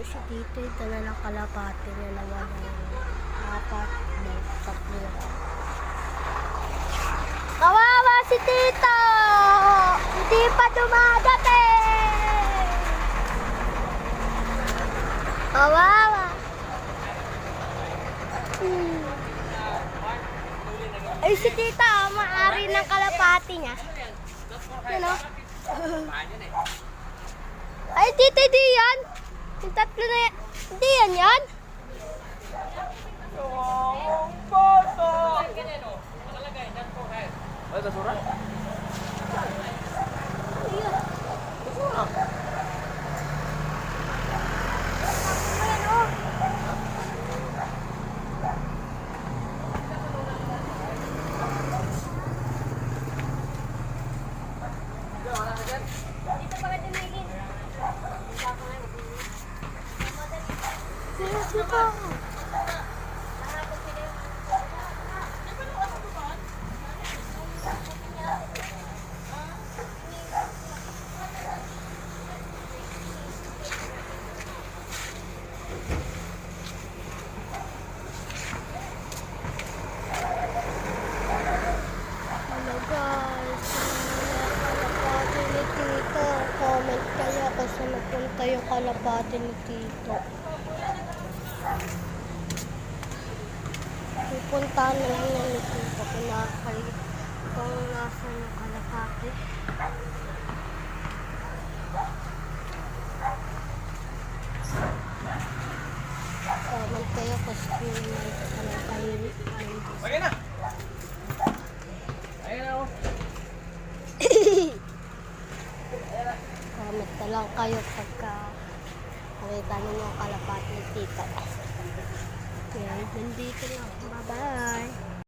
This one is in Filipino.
si Tito, ito na lang kalapati niya naman ng apat, tatlo. Kawawa si Tito! Hindi pa dumadating! Kawawa! Ay, si Tita, maari ng kalapati niya. Ano? Ay, Tita, di yan. Yung tatlo na yan. Hindi yan yan. Ay, tasura? Hello guys, kalapati ni Tito. Comment kayo kung saan napunta yung kalapati ni Tito. Pupuntahan na lang yan ni Tito kung nasan yung kalapati. Comment kayo kung saan yung kalapati. Bagay na! Ayun na, oh. Comment na lang kayo pagka nakita ninyo ang kalapati ni Tito. Yan, nandito